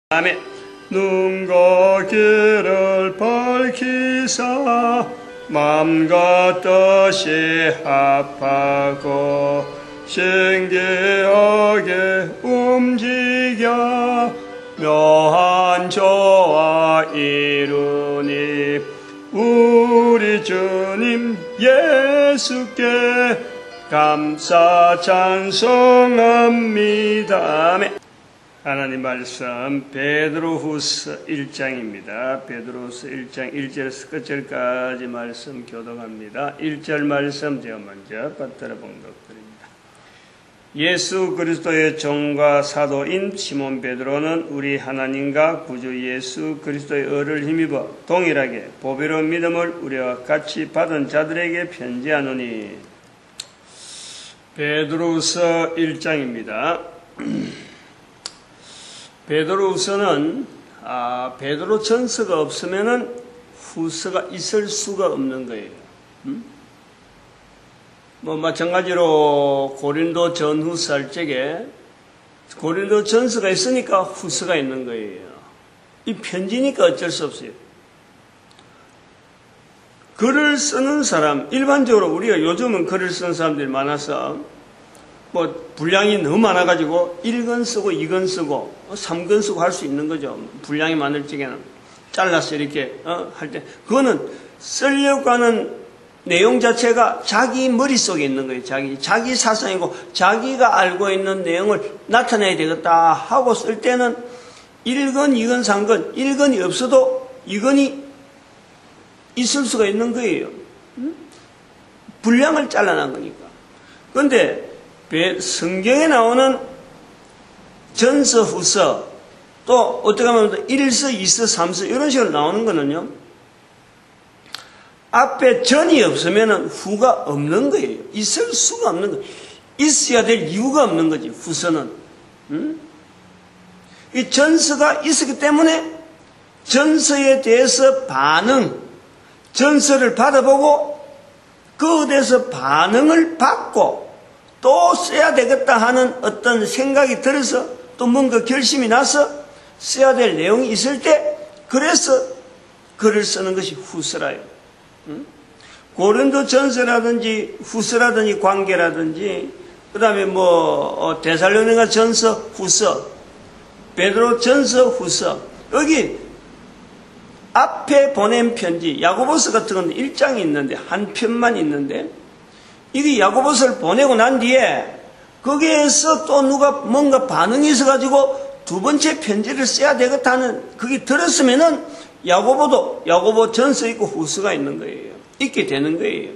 아멘. 눈과 귀를 밝히사 마음과 뜻이 합하고 신기하게 움직여 묘한 조화 이루니 우리 주님 예수께 감사 찬송합니다. 아멘. 하나님 말씀 베드로후서 1장입니다. 베드로후서 1장 1절에서 끝절까지 말씀 교독합니다. 1절 말씀 제가 먼저 받들어 봉독드립니다. 예수 그리스도의 종과 사도인 시몬 베드로는 우리 하나님과 구주 예수 그리스도의 의를 힘입어 동일하게 보배로운 믿음을 우리와 같이 받은 자들에게 편지하노니. 베드로후서 1장입니다. 베드로후서는 베드로 전서가 없으면은 후서가 있을 수가 없는 거예요. 마찬가지로 고린도 전후서 할 적에 고린도 전서가 있으니까 후서가 있는 거예요. 이 편지니까 어쩔 수 없어요. 글을 쓰는 사람, 일반적으로 우리가 요즘은 글을 쓰는 사람들이 많아서 분량이 너무 많아가지고 1권 쓰고 2권 쓰고 3권 쓰고 할 수 있는 거죠. 분량이 많을 적에는 잘라서 이렇게 할 때 그거는 쓰려고 하는 내용 자체가 자기 머릿속에 있는 거예요. 자기 사상이고 자기가 알고 있는 내용을 나타내야 되겠다 하고 쓸 때는 1권, 2권, 3권 1권이 없어도 2권이 있을 수가 있는 거예요. 분량을 잘라난 거니까. 그런데 성경에 나오는 전서, 후서, 또 어떻게 하면 1서, 2서, 3서 이런 식으로 나오는 거는요, 앞에 전이 없으면 후가 없는 거예요. 있을 수가 없는 거예요. 있어야 될 이유가 없는 거지, 후서는. 이 전서가 있었기 때문에 전서에 대해서 전서를 받아보고 그에 대해서 반응을 받고 또 써야 되겠다 하는 어떤 생각이 들어서 또 뭔가 결심이 나서 써야 될 내용이 있을 때 그래서 글을 쓰는 것이 후서라요. 고린도 전서라든지 후서라든지 관계라든지 그 다음에 데살로니가 전서 후서 베드로 전서 후서 여기 앞에 보낸 편지 야고보서 같은 건 1장이 있는데 한 편만 있는데 이게 야고보서를 보내고 난 뒤에 거기에서 또 누가 뭔가 반응이 있어가지고 두 번째 편지를 써야 되겠다는 그게 들었으면은 야고보 전서 있고 후서가 있는 거예요. 있게 되는 거예요.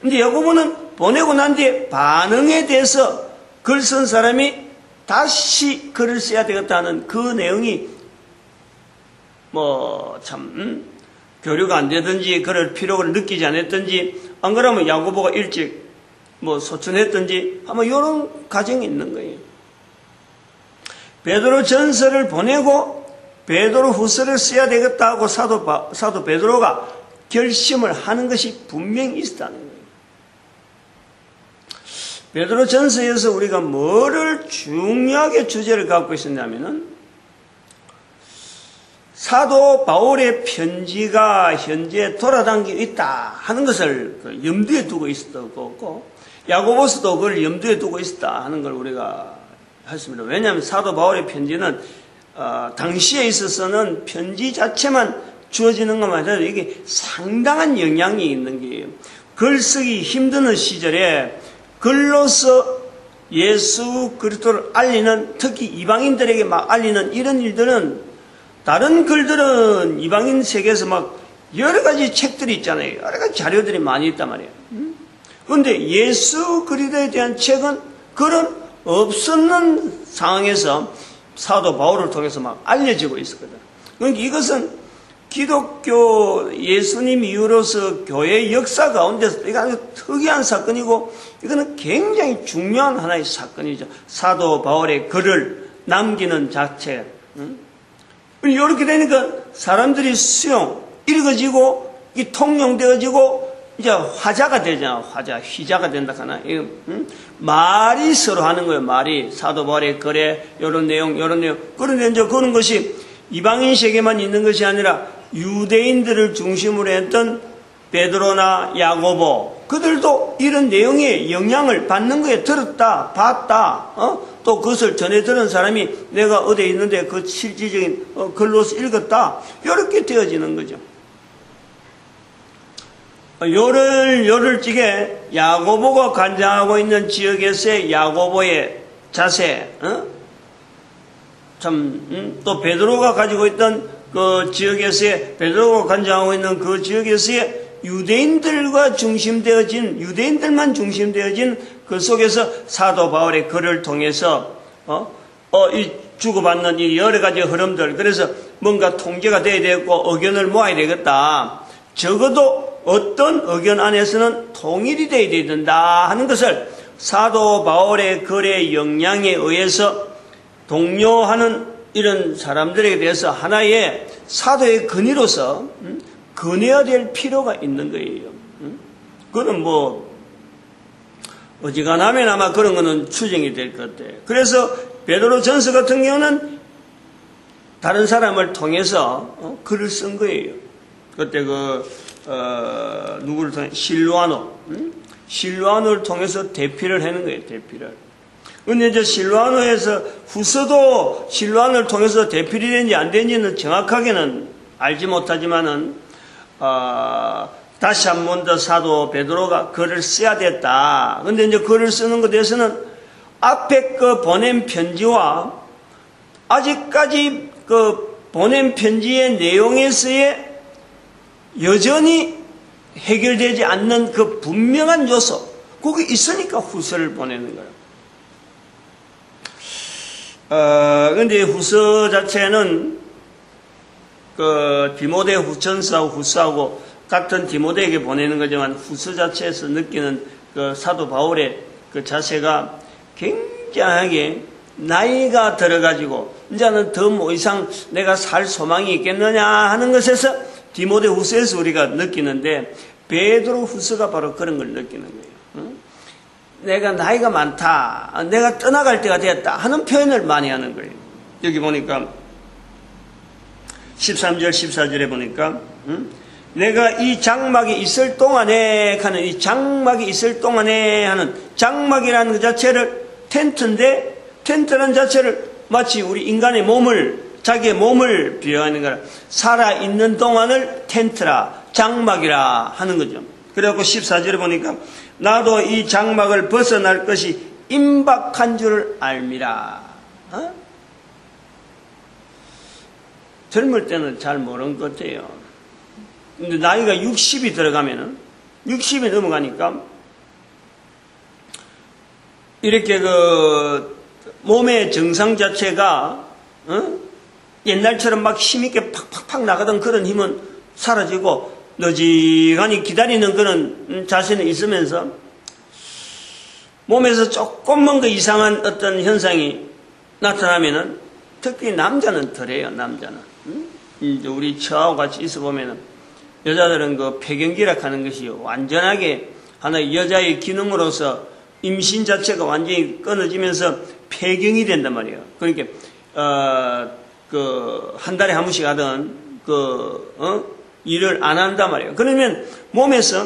근데 야고보는 보내고 난 뒤에 반응에 대해서 글 쓴 사람이 다시 글을 써야 되겠다는 그 내용이 교류가 안 되든지 그럴 필요를 느끼지 않았든지 안 그러면 야고보가 일찍 소천했든지 아마 이런 과정이 있는 거예요. 베드로 전서를 보내고 베드로 후서를 써야 되겠다 하고 사도 베드로가 결심을 하는 것이 분명히 있었다는 거예요. 베드로 전서에서 우리가 뭐를 중요하게 주제를 갖고 있었냐면은 사도 바울의 편지가 현재 돌아다니고 있다 하는 것을 염두에 두고 있었던 거고 야고보서도 그걸 염두에 두고 있었다 하는 걸 우리가 했습니다. 왜냐하면 사도 바울의 편지는 당시에 있어서는 편지 자체만 주어지는 것만 해도 이게 상당한 영향이 있는 게예요. 글 쓰기 힘드는 시절에 글로서 예수 그리스도를 알리는 특히 이방인들에게 막 알리는 이런 일들은 다른 글들은 이방인 세계에서 여러 가지 책들이 있잖아요. 여러 가지 자료들이 많이 있단 말이에요. 그런데 예수 그리스도에 대한 책은 글은 없었는 상황에서 사도 바울을 통해서 알려지고 있었거든. 그러니까 이것은 기독교 예수님 이후로서 교회 역사 가운데서 이거 아주 특이한 사건이고 이거는 굉장히 중요한 하나의 사건이죠. 사도 바울의 글을 남기는 자체. 이렇게 되니까 사람들이 읽어지고 통용되어지고 이제 화자가 되잖아. 휘자가 된다 하나. 말이 서로 하는 거예요. 말이 사도 바울의 글에 이런 내용. 그런데 이제 그런 것이 이방인에게만 있는 것이 아니라 유대인들을 중심으로 했던 베드로나 야고보, 그들도 이런 내용의 영향을 받는 거에 들었다, 봤다, 또 그것을 전해 들은 사람이 내가 어디에 있는데 그 실질적인 글로서 읽었다, 이렇게 되어지는 거죠. 요를 찌게 야고보가 관장하고 있는 지역에서의 야고보의 자세, 또 베드로가 가지고 있던 그 지역에서의, 베드로가 관장하고 있는 그 지역에서의 유대인들만 중심되어진 그 속에서 사도 바울의 글을 통해서 이 주고받는 이 여러 가지 흐름들, 그래서 뭔가 통제가 돼야 되고 의견을 모아야 되겠다. 적어도 어떤 의견 안에서는 통일이 돼야 된다 하는 것을 사도 바울의 글의 영향에 의해서 동료하는 이런 사람들에 대해서 하나의 사도의 근위로서 건해야 될 필요가 있는 거예요. 그거는 어지간하면 아마 그런 거는 추정이 될 것 같아요. 그래서 베드로 전서 같은 경우는 다른 사람을 통해서 글을 쓴 거예요. 그때 누구를 통해? 실루아노를 통해서 대피를 하는 거예요, 대피를. 근데 이제 실루아노에서 후서도 실루아노를 통해서 대필이 되는지 안 되는지는 정확하게는 알지 못하지만은, 다시 한 번 더 사도 베드로가 글을 써야 됐다. 근데 이제 글을 쓰는 것에 대해서는 앞에 그 보낸 편지와 아직까지 그 보낸 편지의 내용에서의 여전히 해결되지 않는 그 분명한 요소, 그게 있으니까 후서를 보내는 거예요. 근데 후서 자체는 그 디모데 후전서하고 후서하고 같은 디모데에게 보내는 거지만 후서 자체에서 느끼는 그 사도 바울의 그 자세가 굉장하게 나이가 들어가지고 이제는 더 뭐 이상 내가 살 소망이 있겠느냐 하는 것에서 디모데 후서에서 우리가 느끼는데 베드로 후서가 바로 그런 걸 느끼는 거예요. 내가 나이가 많다, 내가 떠나갈 때가 됐다 하는 표현을 많이 하는 거예요. 여기 보니까 13절 14절에 보니까 내가 이 장막이 있을 동안에 하는, 이 장막이 있을 동안에 하는, 장막이라는 그 자체를 텐트인데, 텐트라는 자체를 마치 우리 인간의 몸을, 자기의 몸을 비유하는 거라. 살아있는 동안을 텐트라, 장막이라 하는 거죠. 그래갖고 14절에 보니까 나도 이 장막을 벗어날 것이 임박한 줄을 알미라. 젊을 때는 잘 모르는 것 같아요. 근데 나이가 60이 들어가면은, 60이 넘어가니까, 이렇게 몸의 정상 자체가, 옛날처럼 막 힘있게 팍팍팍 나가던 그런 힘은 사라지고, 너지간히 기다리는 그런 자세는 있으면서, 몸에서 조금만 그 이상한 어떤 현상이 나타나면은, 특히 남자는 덜해요, 남자는. 이제 우리 저하고 같이 있어 보면은, 여자들은 그 폐경기라 하는 것이 완전하게 하나의 여자의 기능으로서 임신 자체가 완전히 끊어지면서 폐경이 된단 말이에요. 그러니까, 한 달에 한 번씩 하던 일을 안 한단 말이에요. 그러면 몸에서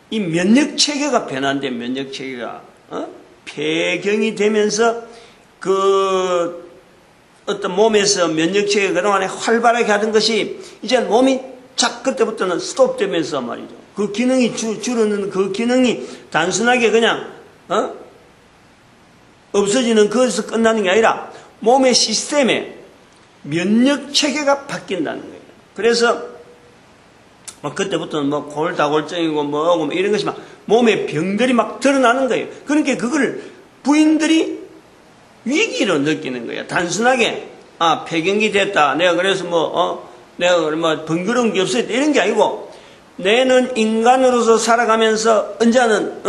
이 면역 체계가 변한대, 면역 체계가. 폐경이 되면서 어떤 몸에서 면역 체계가 그동안에 활발하게 하던 것이 이제 몸이 그때부터는 스톱되면서 말이죠. 그 기능이 줄어드는 그 기능이 단순하게 그냥 없어지는 것에서 끝나는 게 아니라 몸의 시스템에 면역 체계가 바뀐다는 거예요. 그래서 그때부터는 골다골증이고 뭐고 이런 것이 막 몸에 병들이 막 드러나는 거예요. 그러니까 그걸 부인들이 위기로 느끼는 거예요. 단순하게 폐경기 됐다. 내가 그래서 내가 번거로운 게 없어야 돼. 이런 게 아니고, 내는 인간으로서 살아가면서 언제는,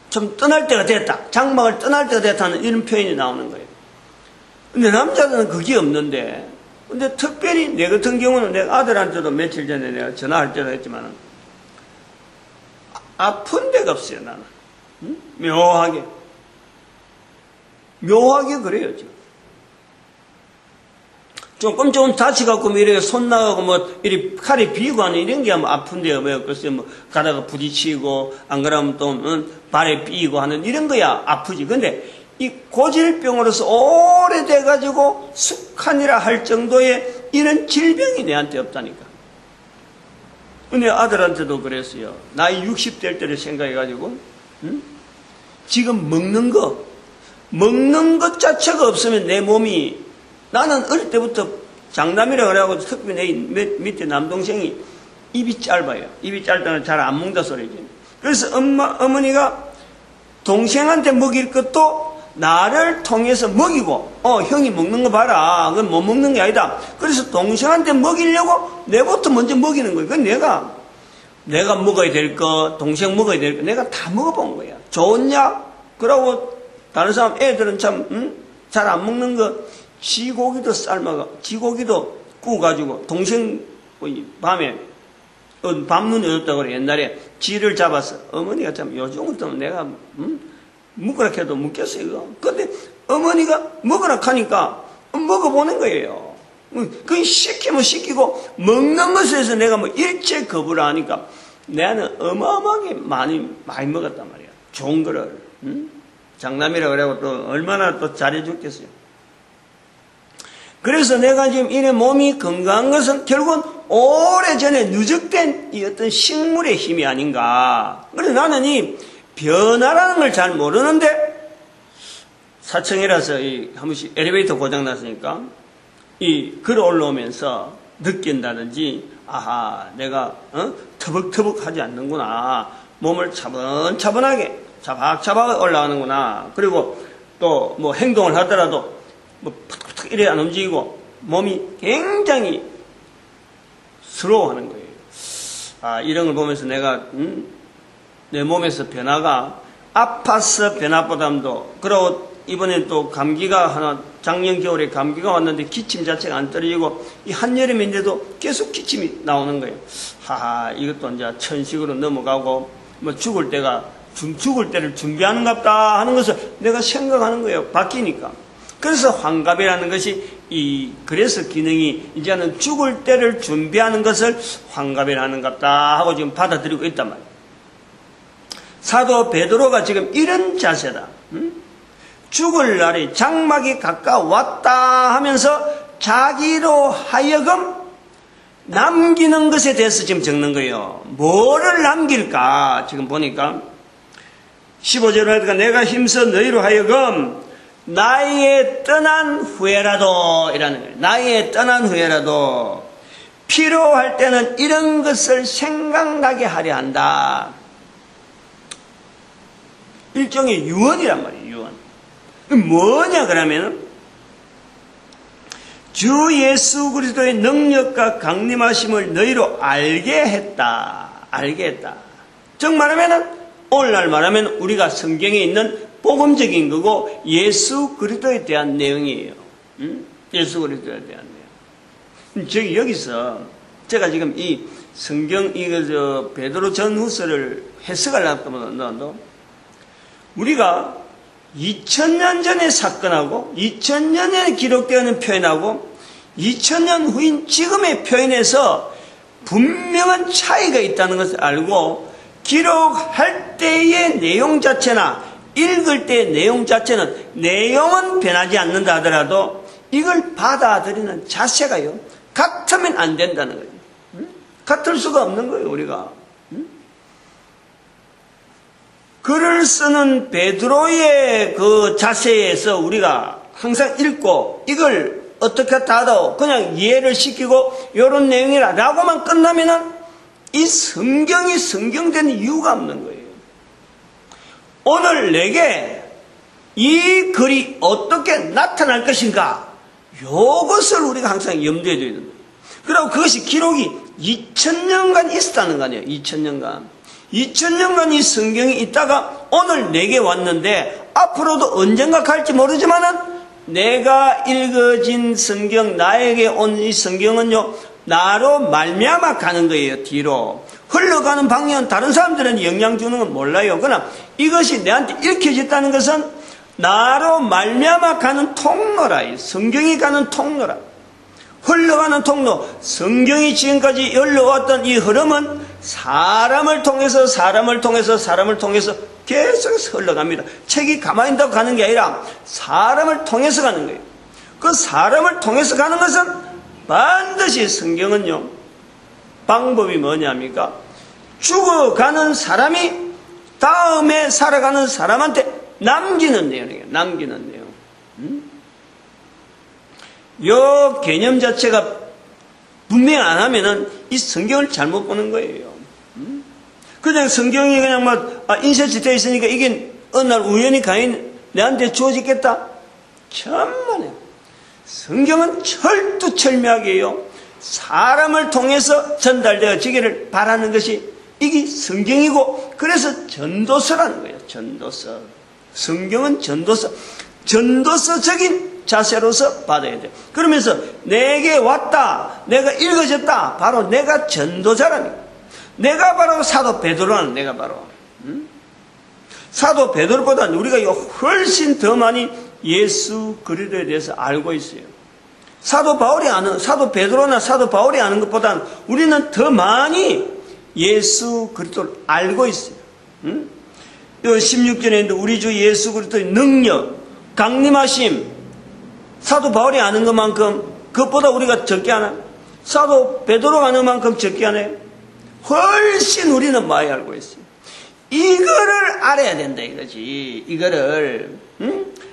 좀 떠날 때가 됐다. 장막을 떠날 때가 됐다는 이런 표현이 나오는 거예요. 근데 남자들은 그게 없는데, 근데 특별히 내 같은 경우는 내가 아들한테도 며칠 전에 내가 전화할 때도 했지만은, 아픈 데가 없어요, 나는. 묘하게 그래요, 지금. 조금 다치갖고, 이렇게 손 나가고, 이렇게 칼에 비고 하는 이런 게 아픈데요. 왜, 글쎄, 가다가 부딪히고, 안 그러면 또, 발에 삐고 하는 이런 거야 아프지. 근데, 이 고질병으로서 오래돼가지고 숙한이라 할 정도의 이런 질병이 내한테 없다니까. 근데 아들한테도 그랬어요. 나이 60 될 때를 생각해가지고, 지금 먹는 것 자체가 없으면 내 몸이, 나는 어릴 때부터 장남이라 그래가지고 특히 내 밑에 남동생이 입이 짧아요. 입이 짧다는 잘 안 먹는다 소리지. 그래서 어머니가 동생한테 먹일 것도 나를 통해서 먹이고, 형이 먹는 거 봐라. 그건 못 먹는 게 아니다. 그래서 동생한테 먹이려고 내부터 먼저 먹이는 거예요. 그건 내가 먹어야 될 거, 동생 먹어야 될 거, 내가 다 먹어본 거야. 좋냐? 그러고, 다른 사람, 애들은 참, 잘 안 먹는 거, 쥐고기도 쥐고기도 구워가지고, 동생, 밤에, 밤 눈이 어둡다고 그래. 옛날에 쥐를 잡았어. 어머니가 참, 요즘 같으면 내가, 먹으라 해도 먹겠어요, 이거. 근데 어머니가 먹으라 하니까 먹어보는 거예요. 그냥 시키면 시키고, 먹는 것에서 내가 일체 거부를 하니까, 내는 어마어마하게 많이 먹었단 말이야. 좋은 거를. 장남이라 그래고 또 얼마나 또 잘해줬겠어요. 그래서 내가 지금 이래 몸이 건강한 것은 결국은 오래전에 누적된 이 어떤 식물의 힘이 아닌가. 그래서 나는 이 변화라는 걸 잘 모르는데, 사청이라서 한 번씩 엘리베이터 고장났으니까, 걸 올라오면서 느낀다든지, 아하, 내가, 터벅터벅 하지 않는구나. 몸을 차분차분하게, 차박차박 올라가는구나. 그리고 또 행동을 하더라도, 푸득푸득 이래 안 움직이고, 몸이 굉장히 스로워하는 거예요. 이런 걸 보면서 내가, 내 몸에서 변화가 아파서 변화보담도, 그리고 이번에 또 감기가 작년 겨울에 감기가 왔는데 기침 자체가 안 떨어지고, 이 한여름인데도 계속 기침이 나오는 거예요. 이것도 이제 천식으로 넘어가고, 죽을 때를 준비하는갑다 하는 것을 내가 생각하는 거예요. 바뀌니까. 그래서 환갑이라는 것이 그래서 기능이 이제는 죽을 때를 준비하는 것을 환갑이라는갑다 하고 지금 받아들이고 있단 말이에요. 사도 베드로가 지금 이런 자세다. 죽을 날이 장막이 가까웠다 하면서 자기로 하여금 남기는 것에 대해서 지금 적는 거예요. 뭐를 남길까? 지금 보니까 15절로 하니까 내가 힘써 너희로 하여금 나의 떠난 후에라도 이라는 거예요. 나의 떠난 후에라도 필요할 때는 이런 것을 생각나게 하려 한다. 일종의 유언이란 말이에요. 유언. 뭐냐 그러면은 주 예수 그리스도의 능력과 강림하심을 너희로 알게 했다. 즉 말하면은 오늘날 말하면 우리가 성경에 있는 복음적인 거고 예수 그리스도에 대한 내용이에요. 예수 그리스도에 대한 내용. 여기서 제가 지금 이 성경 베드로 전후서를 해석하려고 하면 우리가 2000년 전의 사건하고 2000년 전에 기록되어 있는 표현하고 2000년 후인 지금의 표현에서 분명한 차이가 있다는 것을 알고 기록할 때의 내용 자체나 읽을 때의 내용 자체는 내용은 변하지 않는다 하더라도 이걸 받아들이는 자세가요 같으면 안 된다는 거예요. 같을 수가 없는 거예요. 우리가 글을 쓰는 베드로의 그 자세에서 우리가 항상 읽고 이걸 어떻게 하도 그냥 이해를 시키고 이런 내용이라 라고만 끝나면은 이 성경이 성경되는 이유가 없는 거예요. 오늘 내게 이 글이 어떻게 나타날 것인가 이것을 우리가 항상 염두에 둬야 된다. 그리고 그것이 기록이 2000년간 있었다는 거 아니에요. 2000년간 이 성경이 있다가 오늘 내게 왔는데 앞으로도 언젠가 갈지 모르지만은 내가 읽어진 성경 나에게 온 이 성경은요 나로 말미암아 가는 거예요. 뒤로 흘러가는 방향은 다른 사람들은 영향 주는 건 몰라요. 그러나 이것이 내한테 읽혀졌다는 것은 나로 말미암아 가는 통로라. 성경이 가는 통로라. 흘러가는 통로, 성경이 지금까지 열려왔던 이 흐름은 사람을 통해서 계속해서 흘러갑니다. 책이 가만히 있다고 가는 게 아니라 사람을 통해서 가는 거예요. 그 사람을 통해서 가는 것은 반드시 성경은요, 방법이 뭐냐입니까? 죽어가는 사람이 다음에 살아가는 사람한테 남기는 내용이에요. 남기는 내용. 이 개념 자체가 분명 안 하면은 이 성경을 잘못 보는 거예요. 그냥 성경이 그냥 인쇄지 되어 있으니까 이게 어느 날 우연히 가인 내한테 주어지겠다? 천만에. 성경은 철두철미하게요, 사람을 통해서 전달되어지기를 바라는 것이 이게 성경이고, 그래서 전도서라는 거예요. 전도서. 성경은 전도서적인 자세로서 받아야 돼요. 그러면서 내게 왔다, 내가 읽어졌다, 바로 내가 전도자라는 거예요. 내가 바로 사도 베드로는 내가 바로 사도 베드로보다는 우리가 훨씬 더 많이 예수 그리스도에 대해서 알고 있어요. 사도 베드로나 사도 바울이 아는 것보다는 우리는 더 많이 예수 그리스도를 알고 있어요. 16절에 있는데 우리 주 예수 그리스도의 능력, 강림하심, 사도 바울이 아는 것만큼 그것보다 우리가 적게 하나? 사도 베드로가 아는 만큼 적게 하나요? 훨씬 우리는 많이 알고 있어요. 이거를 알아야 된다 이거지. 이거를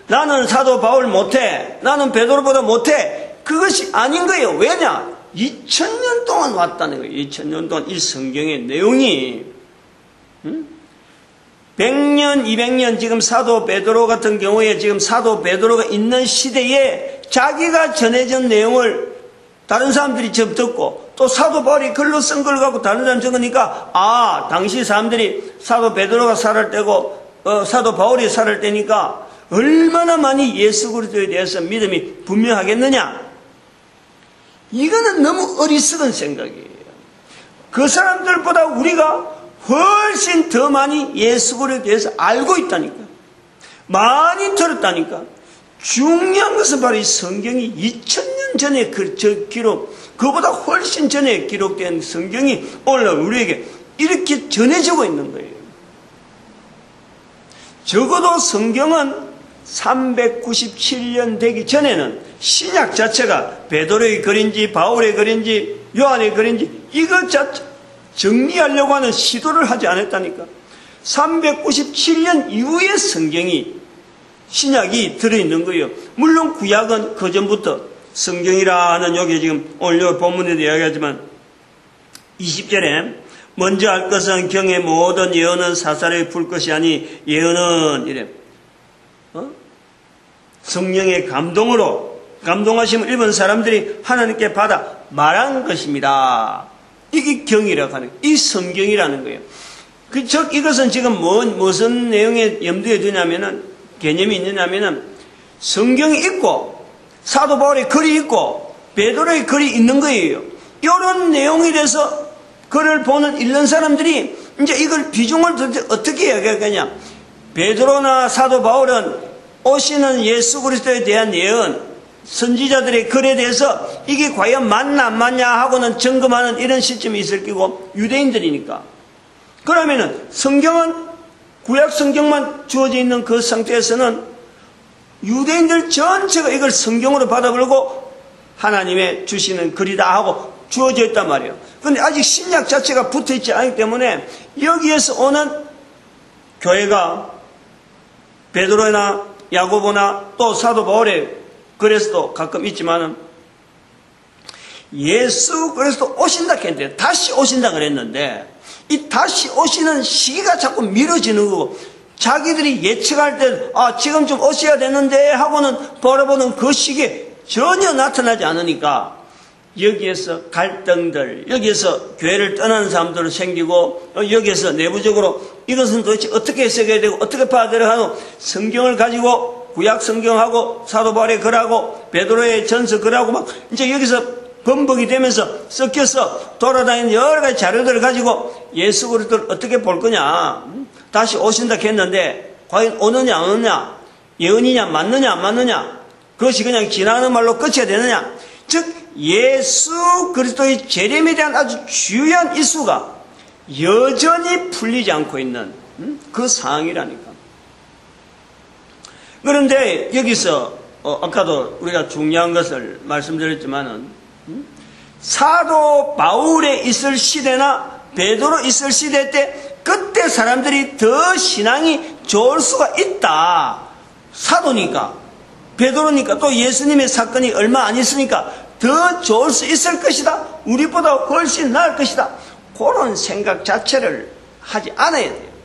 나는 사도 바울 못해, 나는 베드로보다 못해, 그것이 아닌 거예요. 왜냐? 2000년 동안 왔다는 거예요. 2000년 동안 이 성경의 내용이 100년, 200년 지금 사도 베드로 같은 경우에 지금 사도 베드로가 있는 시대에 자기가 전해진 내용을 다른 사람들이 지금 듣고 또 사도 바울이 글로 쓴 걸 갖고 다른 사람 적으니까 당시 사람들이 사도 베드로가 살을 때고 사도 바울이 살을 때니까 얼마나 많이 예수 그리스도에 대해서 믿음이 분명하겠느냐. 이거는 너무 어리석은 생각이에요. 그 사람들보다 우리가 훨씬 더 많이 예수 그리스도에 대해서 알고 있다니까. 많이 들었다니까. 중요한 것은 바로 이 성경이 2000년 전에 그보다 훨씬 전에 기록된 성경이 오늘 우리에게 이렇게 전해지고 있는 거예요. 적어도 성경은 397년 되기 전에는 신약 자체가 베드로의 글인지 바울의 글인지 요한의 글인지 이것 자체 정리하려고 하는 시도를 하지 않았다니까. 397년 이후에 성경이 신약이 들어있는 거예요. 물론 구약은 그 전부터 성경이라는 여기 지금 오늘 본문에도 이야기하지만 20절에 먼저 알 것은 경의 모든 예언은 사사로이 풀 것이 아니 예언은 이래 성령의 감동하심을 입은 사람들이 하나님께 받아 말한 것입니다. 이게 경이라고 하는 거예요. 이 성경이라는 거예요. 이것은 지금 무슨 내용에 염두에 두냐면은 개념이 있느냐면은 성경이 있고 사도 바울의 글이 있고 베드로의 글이 있는 거예요. 이런 내용에 대해서 글을 읽는 사람들이 이제 이걸 비중을 어떻게 이야기하겠냐. 베드로나 사도 바울은 오시는 예수 그리스도에 대한 예언, 선지자들의 글에 대해서 이게 과연 맞나 안 맞냐 하고는 점검하는 이런 시점이 있을 거고 유대인들이니까. 그러면은 성경은 구약 성경만 주어져 있는 그 상태에서는 유대인들 전체가 이걸 성경으로 받아들고 하나님의 주시는 글이다 하고 주어져 있단 말이에요. 그런데 아직 신약 자체가 붙어있지 않기 때문에 여기에서 오는 교회가 베드로나 야고보나 또 사도 바울의 글에서도 가끔 있지만은 예수 그리스도 오신다 했는데 다시 오신다 그랬는데 이 다시 오시는 시기가 자꾸 미뤄지는 거고 자기들이 예측할 때 지금쯤 오셔야 되는데 하고는 바라보는 그 시기에 전혀 나타나지 않으니까 여기에서 갈등들, 여기에서 교회를 떠나는 사람들 생기고 여기에서 내부적으로 이것은 도대체 어떻게 해석해야 되고 어떻게 받아들여야 하고 성경을 가지고 구약 성경하고 사도 바울의 글하고 베드로의 전서 글하고 막 이제 여기서 번복이 되면서 섞여서 돌아다니는 여러 가지 자료들을 가지고 예수 그리스도를 어떻게 볼 거냐. 다시 오신다 했는데 과연 오느냐 안 오느냐, 예언이냐 맞느냐 안 맞느냐, 그것이 그냥 지나가는 말로 끝이 되느냐. 즉 예수 그리스도의 재림에 대한 아주 중요한 이슈가 여전히 풀리지 않고 있는 그 상황이라니까. 그런데 여기서 아까도 우리가 중요한 것을 말씀드렸지만은 사도 바울에 있을 시대나 베드로 있을 시대 때 그때 사람들이 더 신앙이 좋을 수가 있다. 사도니까 베드로니까 또 예수님의 사건이 얼마 안 있으니까 더 좋을 수 있을 것이다. 우리보다 훨씬 나을 것이다. 그런 생각 자체를 하지 않아야 돼요.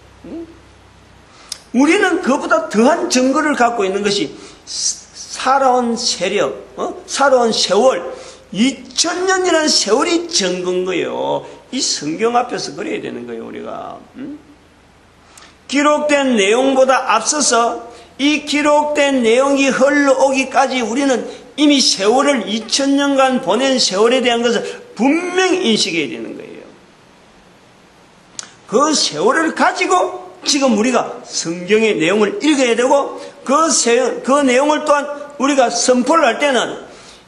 우리는 그보다 더한 증거를 갖고 있는 것이 살아온 세력, 살아온 세월, 2000년이라는 세월이 증거인 거예요. 이 성경 앞에서 그래야 되는 거예요, 우리가. 기록된 내용보다 앞서서 이 기록된 내용이 흘러오기까지 우리는 이미 세월을 2000년간 보낸 세월에 대한 것을 분명히 인식해야 되는 거예요. 그 세월을 가지고 지금 우리가 성경의 내용을 읽어야 되고 그 내용을 또한 우리가 선포를 할 때는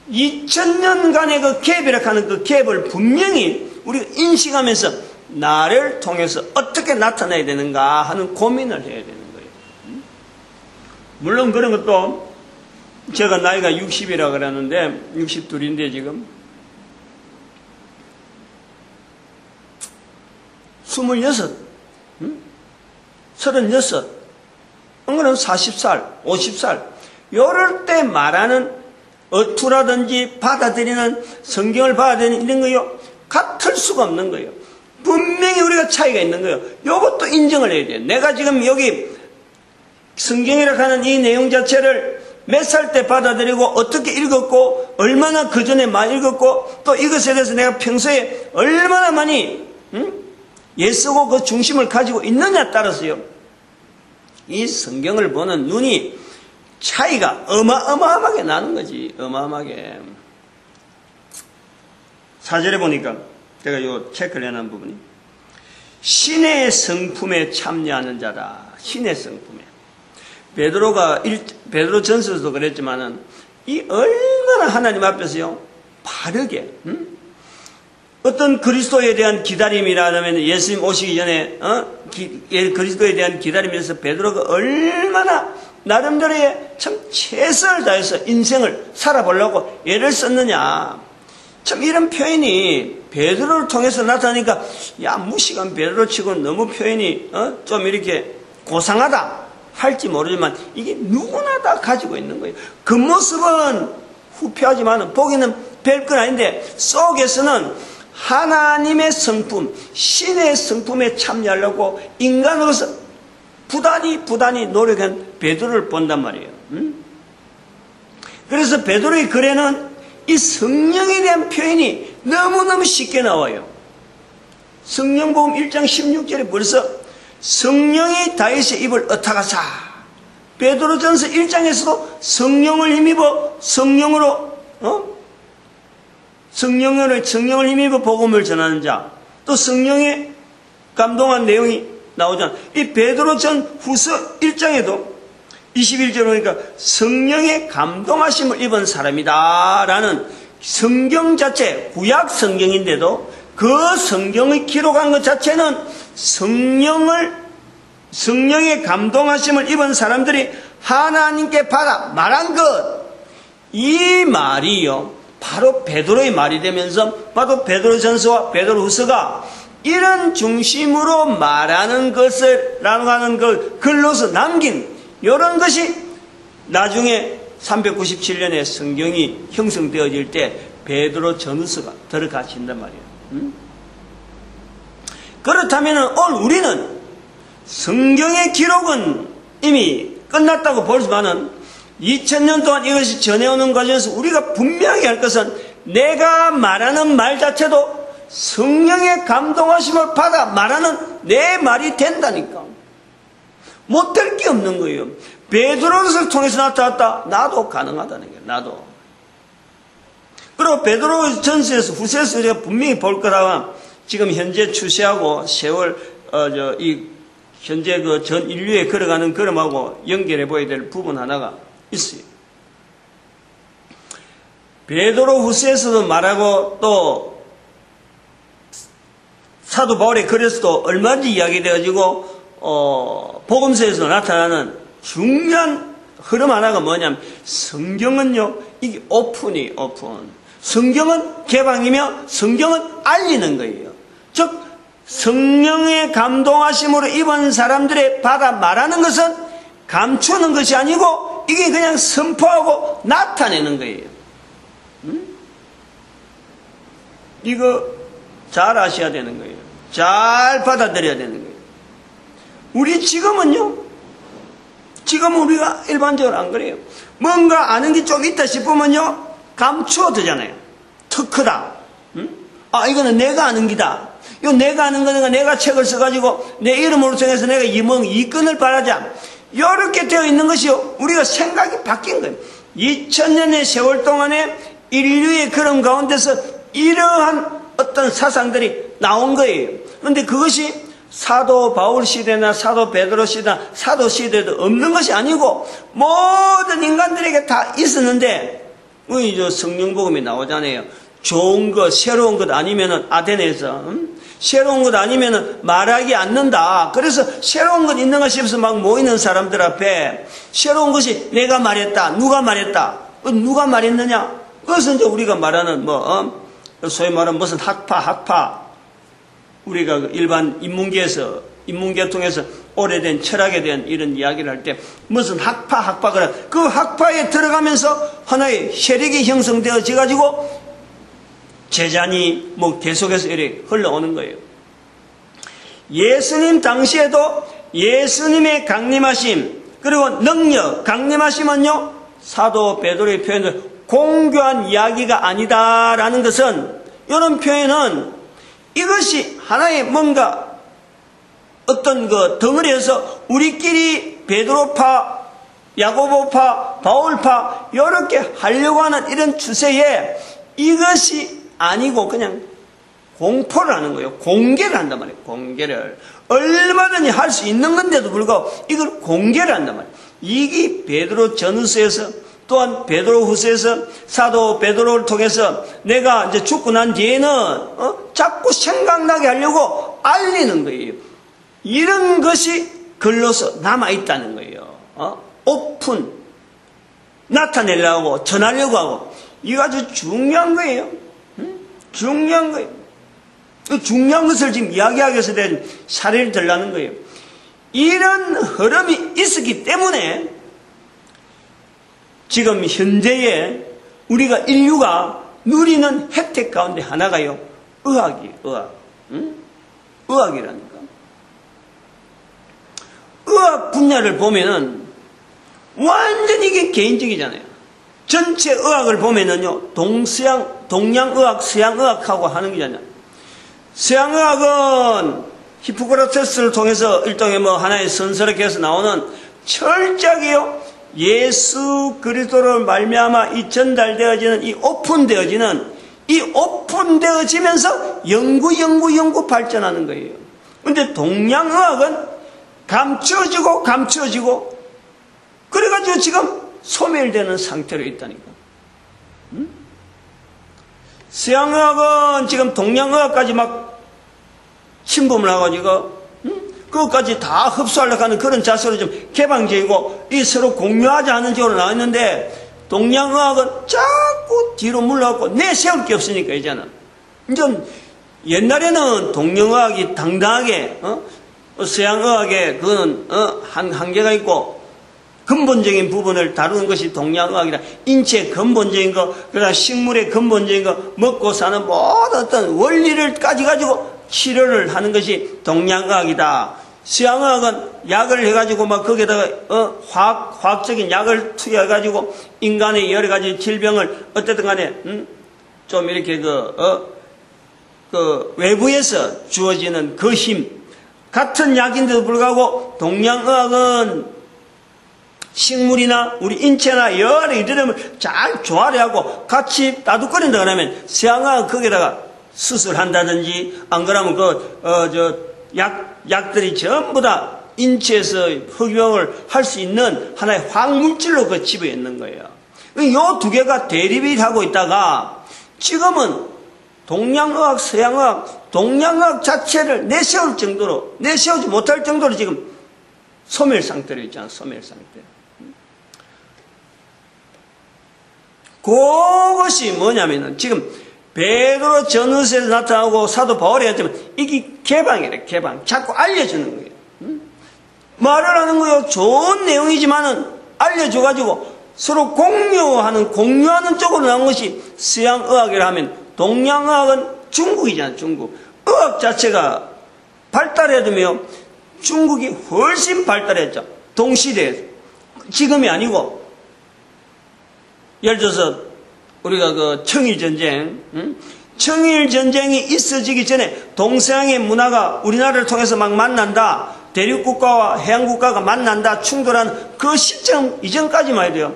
2000년간의 그 갭이라고 하는 그 갭을 분명히 우리가 인식하면서 나를 통해서 어떻게 나타나야 되는가 하는 고민을 해야 되는 거예요. 물론 그런 것도 제가 나이가 60이라 그러는데 62인데 지금 26, 36, 그런 40살, 50살 이럴 때 말하는 어투라든지 받아들이는 성경을 받아들이는 이런 거요 같을 수가 없는 거예요. 분명히 우리가 차이가 있는 거예요. 이것도 인정을 해야 돼요. 내가 지금 여기 성경이라고 하는 이 내용 자체를 몇 살 때 받아들이고 어떻게 읽었고 얼마나 그 전에 많이 읽었고 또 이것에 대해서 내가 평소에 얼마나 많이 예쓰고 그 중심을 가지고 있느냐에 따라서요 이 성경을 보는 눈이 차이가 어마어마하게 나는 거지. 어마어마하게. 4절에 보니까 제가 요 체크를 해놓은 부분이 신의 성품에 참여하는 자다. 신의 성품에. 베드로 전서에서도 그랬지만은 이 얼마나 하나님 앞에서요 바르게 어떤 그리스도에 대한 기다림이라면 예수님 오시기 전에 그리스도에 대한 기다림에서 베드로가 얼마나 나름대로의 참 최선을 다해서 인생을 살아보려고 애를 썼느냐. 참 이런 표현이 베드로를 통해서 나타나니까 야 무식한 베드로 치고 너무 표현이 좀 이렇게 고상하다 할지 모르지만 이게 누구나 다 가지고 있는 거예요. 그 모습은 후피하지만 보기는 별건 아닌데 속에서는 하나님의 성품, 신의 성품에 참여하려고 인간으로서 부단히 노력한 베드로를 본단 말이에요. 그래서 베드로의 글에는 이 성령에 대한 표현이 너무너무 쉽게 나와요. 성령복음 1장 16절에 벌써 성령이 다윗의 입을 엇타가사. 베드로전서 1장에서도 성령을 힘입어 성령을 힘입어 복음을 전하는 자. 또 성령의 감동한 내용이 나오잖아. 이 베드로전 후서 1장에도 21절 보니까 성령의 감동하심을 입은 사람이다 라는 성경 자체, 구약 성경인데도 그 성경의 기록한 것 자체는 성령의 감동하심을 입은 사람들이 하나님께 받아 말한 것, 이 말이요 바로 베드로의 말이 되면서 바로 베드로전서와 베드로후서가 이런 중심으로 말하는 것을 나누는 그 글로서 남긴 이런 것이 나중에 397년에 성경이 형성되어질 때 베드로 전후서가 들어가신단 말이에요. 그렇다면 오늘 우리는 성경의 기록은 이미 끝났다고 보지만은 2000년 동안 이것이 전해오는 과정에서 우리가 분명히 할 것은 내가 말하는 말 자체도 성령의 감동하심을 받아 말하는 내 말이 된다니까. 못될 게 없는 거예요. 베드로를 통해서 나타났다. 나도 가능하다는 거예요. 나도. 그리고 베드로 전서에서 후서에서 우리가 분명히 볼 거라면 지금 현재 추세하고 세월 현재 그 전 인류에 걸어가는 걸음하고 연결해 보여야 될 부분 하나가 있어요. 베드로 후서에서도 말하고 또 사도 바울의 글에서도 얼마든지 이야기되어지고 복음서에서 나타나는 중요한 흐름 하나가 뭐냐면 성경은요 이게 오픈. 성경은 개방이며 성경은 알리는 거예요. 즉 성령의 감동하심으로 입은 사람들의 받아 말하는 것은 감추는 것이 아니고 이게 그냥 선포하고 나타내는 거예요. 이거 잘 아셔야 되는 거예요. 잘 받아들여야 되는 거예요. 우리 지금 우리가 일반적으로 안 그래요. 뭔가 아는 게 좀 있다 싶으면요 감추어두잖아요. 턱 크다. 아 이거는 내가 아는 기다. 이거 내가 아는 거니까 내가 책을 써가지고 내 이름으로 정해서 내가 이권을 바라자. 이렇게 되어 있는 것이요 우리가 생각이 바뀐 거예요. 2000년의 세월 동안에 인류의 그런 가운데서 이러한 어떤 사상들이 나온 거예요. 그런데 그것이 사도 바울 시대나 사도 베드로 시대나 사도 시대도 없는 것이 아니고 모든 인간들에게 다 있었는데 우리 저 성령복음이 나오잖아요. 좋은 것, 새로운 것 아니면은 아테네에서 새로운 것 아니면은 말하기 않는다. 그래서 새로운 것 있는 것 싶어서 막 모이는 사람들 앞에 새로운 것이 내가 말했다. 누가 말했다. 누가 말했느냐? 그것은 이제 우리가 말하는 소위 말하는 무슨 학파 우리가 일반 인문계통해서 오래된 철학에 대한 이런 이야기를 할 때 무슨 학파 그래 그 학파에 들어가면서 하나의 세력이 형성되어져 가지고 제자니 계속해서 이렇게 흘러오는 거예요. 예수님 당시에도 예수님의 강림하심 그리고 능력 강림하심은요 사도 베드로의 표현을 공교한 이야기가 아니다라는 것은 이런 표현은 이것이 하나의 뭔가 어떤 그 덩어리에서 우리끼리 베드로파, 야고보파, 바울파 이렇게 하려고 하는 이런 추세에 이것이 아니고 그냥 공포를 하는 거예요. 공개를 한단 말이에요. 공개를. 얼마든지 할 수 있는 건데도 불구하고 이걸 공개를 한단 말이에요. 이게 베드로 전후서에서 또한 베드로 후서에서 사도 베드로를 통해서 내가 이제 죽고 난 뒤에는 자꾸 생각나게 하려고 알리는 거예요. 이런 것이 글로서 남아있다는 거예요. 오픈 나타내려고 전하려고 하고 이거 아주 중요한 거예요. 중요한 거예요. 중요한 것을 지금 이야기하기 위해서 된 사례를 들라는 거예요. 이런 흐름이 있었기 때문에 지금 현재의 우리가 인류가 누리는 혜택 가운데 하나가요. 의학이에요. 의학. 의학이라니까. 의학 분야를 보면은 완전히 이게 개인적이잖아요. 전체 의학을 보면은요. 동양의학, 서양의학하고 하는 게잖아요. 서양의학은 히포크라테스를 통해서 일종의 하나의 선서를 해서 나오는 철저하게요. 예수 그리스도를 말미암아 이 전달되어지는 이 오픈되어지면서 연구 발전하는 거예요. 근데 동양의학은 감추어지고 그래가지고 지금 소멸되는 상태로 있다니까. 서양의학은 지금 동양의학까지 막 침범을 해가지고 그것까지 다 흡수하려고 하는 그런 자세로 좀 개방적이고 이 서로 공유하자 하는 쪽으로 나와 있는데 동양의학은 자꾸 뒤로 물러가고 내세울 게 없으니까 이제는. 이제 옛날에는 동양의학이 당당하게 서양의학에 그거는 한계가 있고 근본적인 부분을 다루는 것이 동양의학이다. 인체의 근본적인 거, 그다음 식물의 근본적인 거, 먹고 사는 모든 어떤 원리를 가지고 치료를 하는 것이 동양의학이다. 서양의학은 약을 해가지고 막 거기에다가 화학적인 약을 투여해가지고 인간의 여러 가지 질병을 어쨌든 간에 좀 이렇게 그 외부에서 주어지는 그 힘 같은 약인데도 불구하고 동양의학은 식물이나 우리 인체나 여러 이들을 잘 조화를 같이 따뜻거린다 그러면 서양의학은 거기에다가 수술한다든지 안 그러면 약들이 전부 다 인체에서 흡용을 할 수 있는 하나의 화학물질로 그 집에 있는 거예요. 요 두 개가 대립이 하고 있다가 지금은 동양의학, 서양의학, 동양의학 자체를 내세울 정도로, 내세우지 못할 정도로 지금 소멸 상태로 있잖아, 소멸 상태. 그것이 뭐냐면은 지금 베드로 전후서에서 나타나고 사도 바울이 했지만 이게 개방이래, 개방. 자꾸 알려주는 거예요. 말을 하는 거요. 좋은 내용이지만은 알려줘가지고 서로 공유하는 쪽으로 나온 것이 서양의학이라 하면 동양의학은 중국이잖아요, 중국. 의학 자체가 발달해도며 중국이 훨씬 발달했죠. 동시대에서. 지금이 아니고, 예를 들어서 우리가 그 청일전쟁, 청일전쟁이 있어지기 전에 동서양의 문화가 우리나라를 통해서 막 만난다. 대륙국가와 해양국가가 만난다. 충돌하는 그 시점 이전까지만 해도요.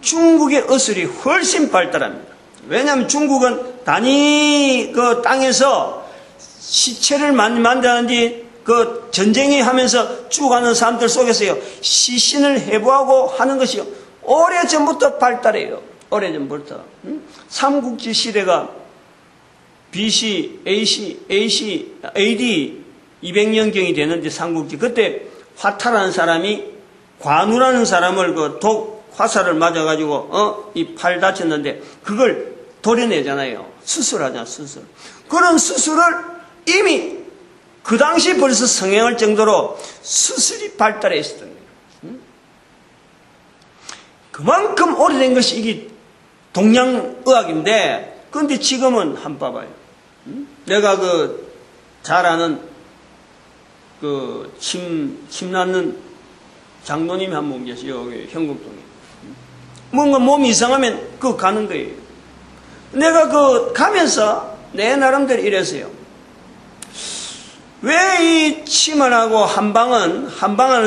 중국의 의술이 훨씬 발달합니다. 왜냐하면 중국은 단위 그 땅에서 시체를 만드는지 그 전쟁이 하면서 죽어가는 사람들 속에서요. 시신을 해부하고 하는 것이요. 오래전부터 발달해요. 오래전부터. 삼국지 시대가 BC, AD 200년경이 되는데 삼국지. 그때 화타라는 사람이 관우라는 사람을 그 독 화살을 맞아가지고 이 팔 다쳤는데 그걸 도려내잖아요. 수술하잖아, 수술. 그런 수술을 이미 그 당시 벌써 성행할 정도로 수술이 발달해 있었던 거예요. 그만큼 오래된 것이 이게 동양의학인데, 그런데 지금은 한번 봐봐요. 내가 그 잘 아는 그 침 낳는 장로님이 한 분 계세요. 여기 현금동에. 뭔가 몸이 이상하면 그거 가는 거예요. 내가 그 가면서 내 나름대로 이랬어요. 왜 이 침을 하고 한방하는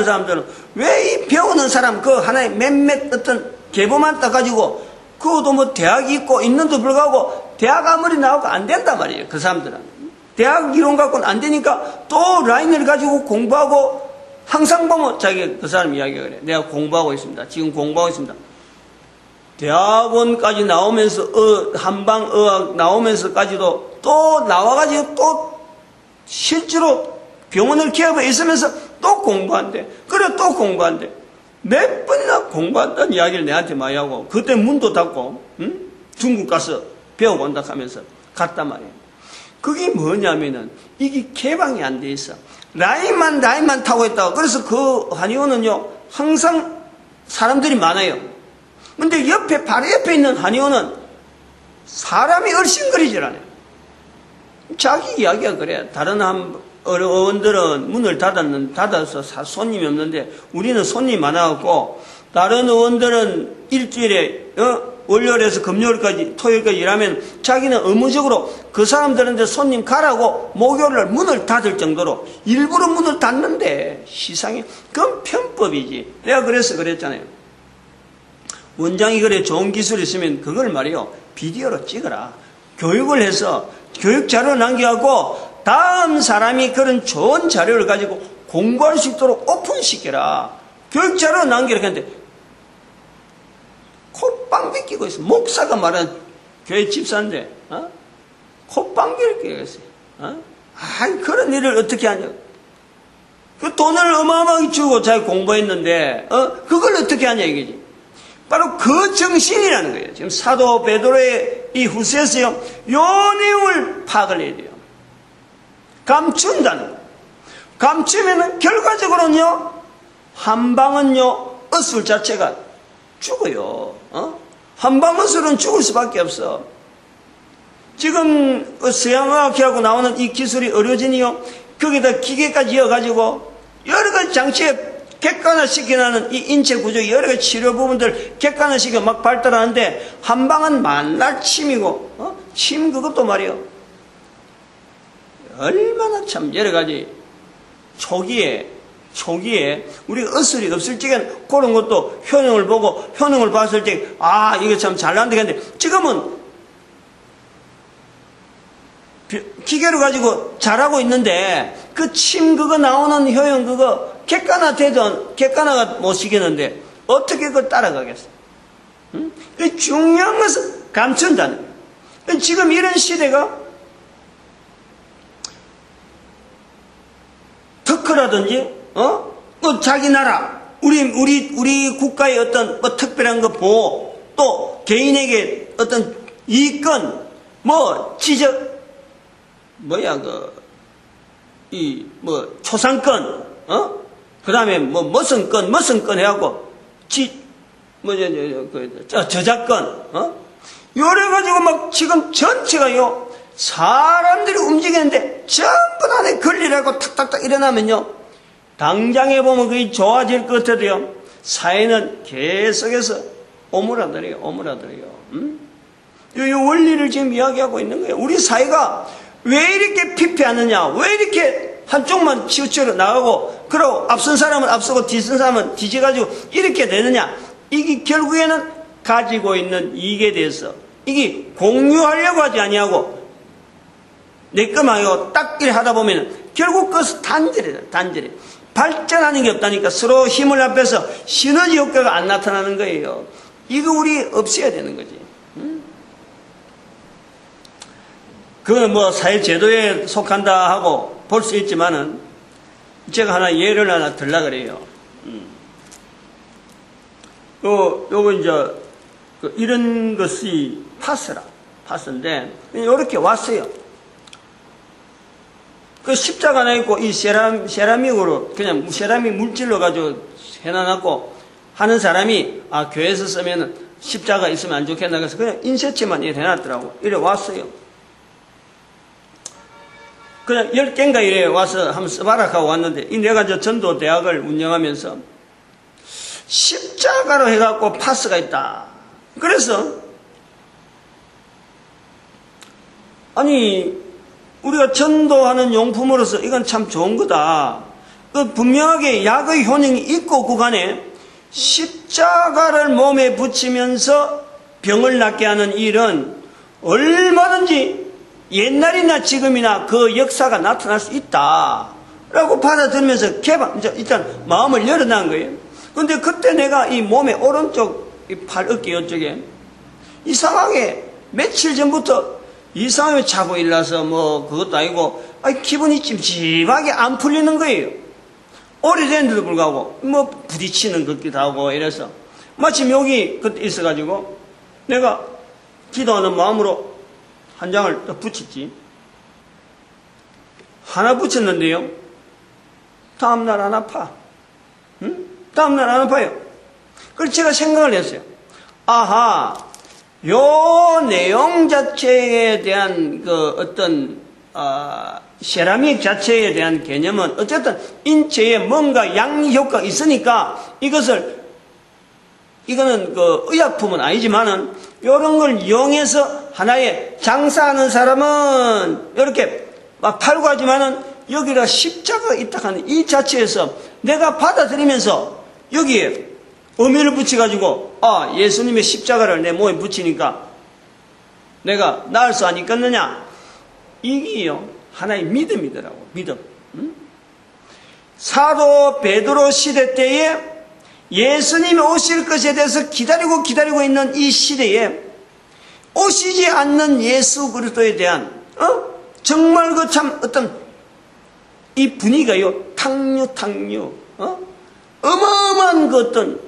사람들은 왜 이 배우는 사람 그 하나의 몇몇 어떤 계보만 따가지고 그것도 뭐 대학이 있고 있는데도 불구하고 대학 아무리 나오고 안 된단 말이에요. 그 사람들은. 대학 이론 갖고는 안 되니까 또 라인을 가지고 공부하고 항상 보면 자기 그 사람 이야기가 그래. 내가 공부하고 있습니다. 지금 공부하고 있습니다. 대학원까지 나오면서 한방의학 나오면서까지도 또 나와가지고 또 실제로 병원을 기업에 있으면서 또 공부한대. 그래 또 공부한대. 몇 번이나 공부한다는 이야기를 내한테 많이 하고 그때 문도 닫고 중국 가서 배우고 온다 하면서 갔단 말이에요. 그게 뭐냐면은 이게 개방이 안 돼 있어. 라인만 타고 있다고. 그래서 그 한의원은요 항상 사람들이 많아요. 근데 바로 옆에 있는 한의원은 사람이 얼씬거리질 않아요. 자기 이야기가 그래. 다른 의원들은 문을 닫아서 손님이 없는데 우리는 손님이 많아갖고 다른 의원들은 일주일에 월요일에서 금요일까지 토요일까지 일하면 자기는 의무적으로 그 사람들한테 손님 가라고 목요일날 문을 닫을 정도로 일부러 문을 닫는데 시상에 그건 편법이지. 내가 그래서 그랬잖아요. 원장이 그래 좋은 기술이 있으면 그걸 말이요 비디오로 찍어라. 교육을 해서 교육 자료를 남겨갖고 다음 사람이 그런 좋은 자료를 가지고 공부할 수 있도록 오픈시켜라. 교육 자료를 남기라 했는데 콧방귀 끼고 있어. 목사가 말하는 교회 집사인데 콧방귀를 끼고 있어요. 그런 일을 어떻게 하냐. 그 돈을 어마어마하게 주고 자기 공부했는데 그걸 어떻게 하냐 이거지. 바로 그 정신이라는 거예요. 지금 사도 베드로의 이 후서에서요. 요 내용을 파악을 해야 돼요. 감춘다는 거예요. 감추면은 결과적으로는요. 한방은요. 의술 자체가 죽어요. 한방의술은 죽을 수밖에 없어. 지금 서양의학하고 나오는 이 기술이 어려지니요. 거기다 기계까지 이어가지고 여러 가지 장치에 객관화시켜나는 이 인체 구조 여러 가지 치료 부분들 객관화시켜 막 발달하는데 한방은 만날 침이고 침 그것도 말이요. 얼마나 참 여러 가지 초기에 우리가 의술이 없을 적엔 그런 것도 효능을 보고 효능을 봤을 때 이거 참 잘난다 했는데 지금은 기계로 가지고 잘하고 있는데 그 침 그거 나오는 효용 그거 객관화가 못 시키는데 어떻게 그걸 따라가겠어? 응? 중요한 것은 감춘다는 거예요. 지금 이런 시대가 특허라든지, 또 자기 나라, 우리 국가의 어떤 뭐 특별한 거 보호, 또 개인에게 어떤 이권, 뭐 지적, 초상권, 그 다음에 머슴권 해갖고, 저작권, 이래가지고 막 지금 전체가요, 사람들이 움직이는데 전부 다 내 걸리라고 탁탁탁 일어나면요, 당장에 보면 그게 좋아질 것 같아도요, 사회는 계속해서 오므라들어요. 이 원리를 지금 이야기하고 있는 거예요. 우리 사회가 왜 이렇게 피폐하느냐, 왜 이렇게 한쪽만 치우쳐 나가고, 그러고 앞선 사람은 앞서고 뒤선 사람은 뒤져가지고 이렇게 되느냐. 이게 결국에는 가지고 있는 이익에 대해서 이게 공유하려고 하지 아니하고 내 것만 하고 딱 이렇게 하다 보면 결국 그것은 단절이에요. 발전하는 게 없다니까. 서로 힘을 합해서 시너지 효과가 안 나타나는 거예요. 이거 우리 없애야 되는 거지. 그건 뭐 사회제도에 속한다 하고 볼 수 있지만은 제가 예를 하나 들라 그래요. 요거 이제 이런 것이 파스인데 이렇게 왔어요. 그 십자가 하나 있고 이 세라믹으로 그냥 세라믹 물질로 가지고 해놔놨고 하는 사람이 교회에서 쓰면은 십자가 있으면 안 좋겠나 그래서 그냥 인쇄체만 이래 해놨더라고. 이래 왔어요. 그냥 10개인가 이래 와서 한번 써봐라 하고 왔는데 내가 저 전도 대학을 운영하면서 십자가로 해갖고 파스가 있다. 그래서 아니 우리가 전도하는 용품으로서 이건 참 좋은 거다. 분명하게 약의 효능이 있고 그간에 십자가를 몸에 붙이면서 병을 낫게 하는 일은 얼마든지 옛날이나 지금이나 그 역사가 나타날 수 있다. 라고 받아들면서 이제 일단 마음을 열어놓은 거예요. 근데 그때 내가 이 몸의 오른쪽 이 팔 어깨 이쪽에 이상하게 며칠 전부터 이상하게 자고 일어나서 뭐 그것도 아니고 기분이 찜찜하게 안 풀리는 거예요. 오래된데도 불구하고 뭐 부딪히는 것 같기도 하고 이래서 마침 여기 그때 있어가지고 내가 기도하는 마음으로 한 장을 또 붙였지. 하나 붙였는데요, 다음날 안 아파. 다음날 안 아파요. 그래서 제가 생각을 했어요. 아하, 요 내용 자체에 대한 그 어떤 세라믹 자체에 대한 개념은 어쨌든 인체에 뭔가 양리 효과가 있으니까 이거는 그 의약품은 아니지만은 이런 걸 이용해서 하나의 장사하는 사람은 이렇게 막 팔고 하지만은 여기가 십자가가 있다 하는 이 자체에서 내가 받아들이면서 여기에 의미를 붙여가지고 예수님의 십자가를 내 몸에 붙이니까 내가 나을 수 안 있겠느냐. 이게요 하나의 믿음이더라고. 믿음. 사도 베드로 시대 때에 예수님이 오실 것에 대해서 기다리고 있는 이 시대에 오시지 않는 예수 그리스도에 대한 정말 그 참 어떤 이 분위기가요 탕류 어마어마한 그 어떤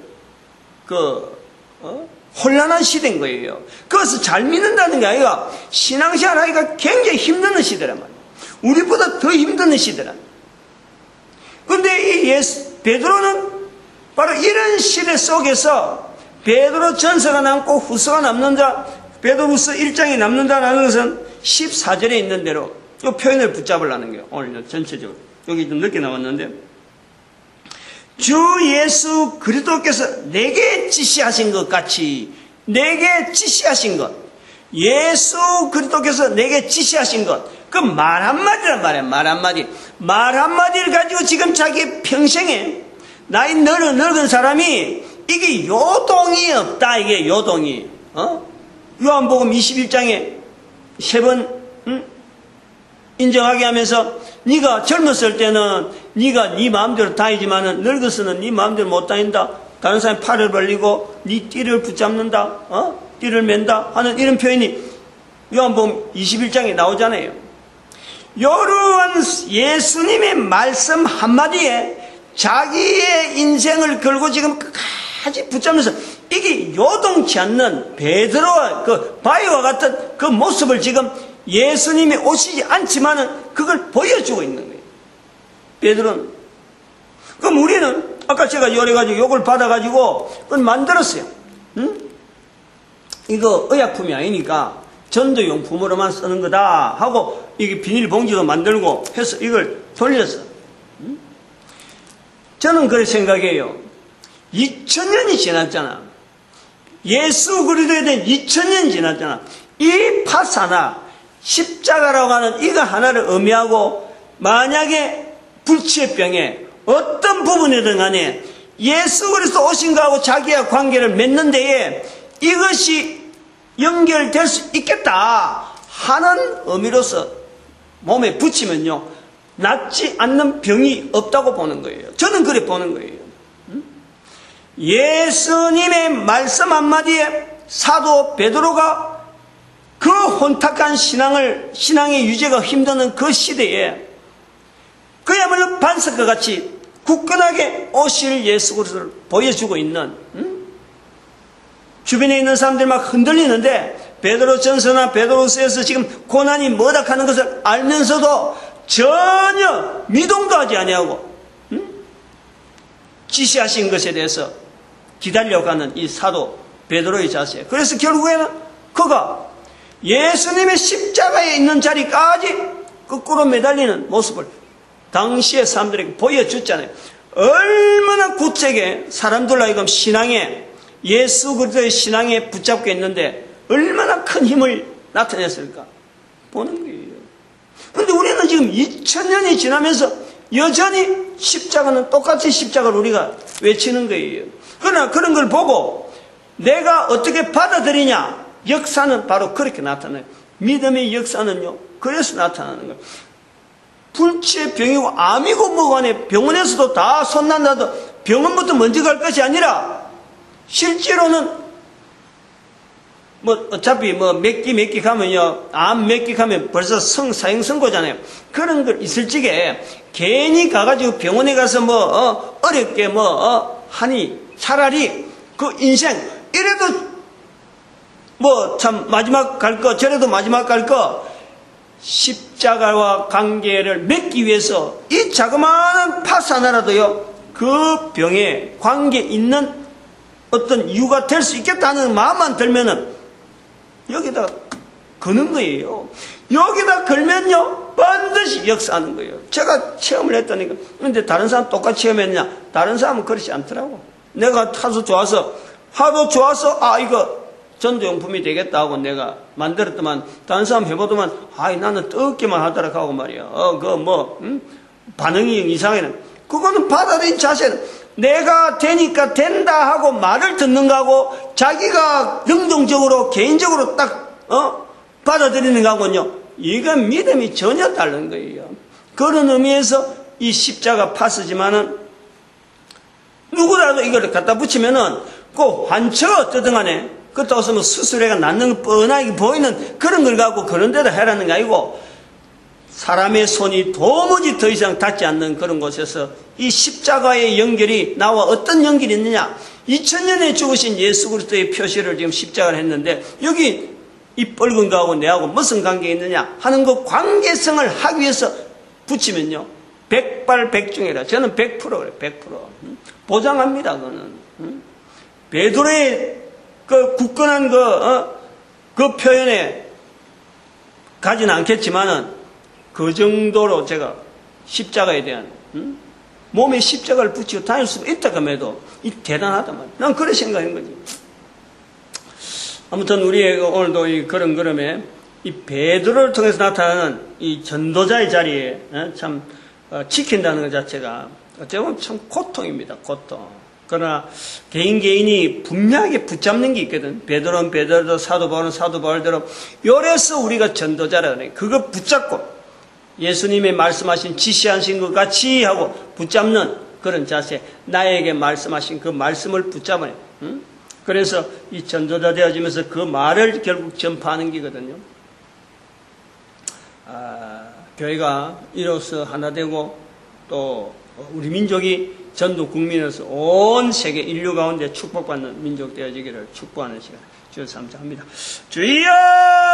혼란한 시대인 거예요. 그것을 잘 믿는다는 게 아니라 신앙생활 하기가 굉장히 힘든 시대란 말이에요. 우리보다 더 힘든 시대란. 근데 이 베드로는 바로 이런 시대 속에서 베드로 전서가 남고 후서가 남는다, 베드로후서 1장이 남는다라는 것은 14절에 있는 대로 이 표현을 붙잡으려는 거예요. 오늘 전체적으로. 여기 좀 늦게 나왔는데, 주 예수 그리스도께서 내게 지시하신 것 같이, 내게 지시하신 것, 예수 그리스도께서 내게 지시하신 것, 그 말 한마디란 말이에요. 말 한마디를 가지고 지금 자기 평생에 나이 늙은 사람이 이게 요동이 없다. 이게 요동이. 요한복음 21장에 3번 인정하게 하면서 네가 젊었을 때는 네가 네 마음대로 다니지만은 늙어서는 네 마음대로 못 다닌다. 다른 사람이 팔을 벌리고 네 띠를 붙잡는다, 띠를 맨다 하는 이런 표현이 요한복음 21장에 나오잖아요. 이러한 예수님의 말씀 한마디에 자기의 인생을 걸고 지금 끝까지 붙잡면서 이게 요동치 않는 베드로와 그 바위와 같은 그 모습을 지금 예수님이 오시지 않지만은 그걸 보여주고 있는 거예요. 베드로는. 그럼 우리는 아까 제가 요래가지고 요걸 받아가지고 그걸 만들었어요. 응? 이거 의약품이 아니니까 전도용품으로만 쓰는 거다 하고 이게 비닐봉지도 만들고 해서 이걸 돌렸어. 응? 저는 그렇게 생각해요. 2000년이 지났잖아. 예수 그리스도에 대한 2000년이 지났잖아. 이 파사나 십자가라고 하는 이거 하나를 의미하고 만약에 불치의 병에 어떤 부분이든 간에 예수 그리스도 오신 거하고 자기와 관계를 맺는 데에 이것이 연결될 수 있겠다 하는 의미로서 몸에 붙이면요 낫지 않는 병이 없다고 보는 거예요. 저는 그래 보는 거예요. 예수님의 말씀 한마디에 사도 베드로가 그 혼탁한 신앙의 유지가 힘드는 그 시대에 그야말로 반석과 같이 굳건하게 오실 예수 그리스도를 보여주고 있는 주변에 있는 사람들이 막 흔들리는데 베드로전서나 베드로서에서 지금 고난이 머닥하는 것을 알면서도 전혀 미동도 하지 아니하고 지시하신 것에 대해서 기다려가는 이 사도 베드로의 자세. 그래서 결국에는 그가 예수님의 십자가에 있는 자리까지 거꾸로 매달리는 모습을 당시의 사람들에게 보여줬잖아요. 얼마나 구체게 사람들 하여금 신앙에 예수 그리스도의 신앙에 붙잡고 있는데 얼마나 큰 힘을 나타냈을까 보는 거예요. 그런데 우리는 지금 2000년이 지나면서 여전히 십자가는 똑같이 십자가를 우리가 외치는 거예요. 그러나 그런 걸 보고 내가 어떻게 받아들이냐, 역사는 바로 그렇게 나타나요. 믿음의 역사는요 그래서 나타나는 거예요. 불치의 병이고 암이고 뭐고 안에 병원에서도 다 손난다도 병원부터 먼저 갈 것이 아니라 실제로는 뭐 어차피 뭐 몇 기 가면요 암 몇 기 가면 벌써 사형 선고잖아요. 그런 걸 있을 적에 괜히 가가지고 병원에 가서 뭐 어렵게 하니 차라리 그 인생 이래도 뭐 참 마지막 갈 거 저래도 마지막 갈 거 십자가와 관계를 맺기 위해서 이 자그마한 파스 하나라도요 그 병에 관계 있는 어떤 이유가 될 수 있겠다는 마음만 들면은 여기다 거는 거예요. 여기다 걸면요 반드시 역사하는 거예요. 제가 체험을 했다니까. 그런데 다른 사람 똑같이 체험했냐? 다른 사람은 그렇지 않더라고. 내가 하도 좋아서 이거 전도용품이 되겠다 하고 내가 만들었더만 다른 사람 해보더만 나는 뜨겁게만 하더라 하고 말이야. 반응이 이상해. 그거는 받아들인 자세는 내가 되니까 된다 하고 말을 듣는 거하고 자기가 능동적으로 개인적으로 딱 받아들이는 거하고는요 이건 믿음이 전혀 다른 거예요. 그런 의미에서 이 십자가 파스지만은 누구라도 이걸 갖다 붙이면은 그 환처가 어떠든 간에 그렇다고 해서 뭐 수술해가 낫는 뻔하게 보이는 그런 걸 갖고 그런 데다 해라는 게 아니고 사람의 손이 도무지 더 이상 닿지 않는 그런 곳에서 이 십자가의 연결이 나와 어떤 연결이 있느냐? 2000년에 죽으신 예수 그리스도의 표시를 지금 십자가를 했는데 여기 이 뻘건 거하고 내하고 무슨 관계가 있느냐 하는 그 관계성을 하기 위해서 붙이면요 백발백중이라. 저는 100%래. 100% 보장합니다. 그거는 베드로의 그 굳건한 그 표현에 가진 않겠지만은 그 정도로 제가 십자가에 대한 몸에 십자가를 붙이고 다닐 수 있다 그럼에도 이 대단하단 말이야. 난 그런 생각인 거지. 아무튼 우리의 오늘도 이 그럼에 이 베드로를 통해서 나타나는 이 전도자의 자리에 참 지킨다는 것 자체가 어찌 보면 참 고통입니다. 고통. 그러나 개인이 분명하게 붙잡는 게 있거든. 베드로는 베드로도 사도 바울은 사도 바울대로 요래서 우리가 전도자라 그래. 그거 붙잡고 예수님의 말씀하신 지시하신 것 같이 하고 붙잡는 그런 자세, 나에게 말씀하신 그 말씀을 붙잡아요. 응? 그래서 이 전도자 되어지면서 그 말을 결국 전파하는 기거든요. 교회가 이로써 하나 되고 또 우리 민족이 전도 국민으로서 온 세계 인류 가운데 축복받는 민족 되어지기를 축복하는 시간 주여 감사합니다. 주여!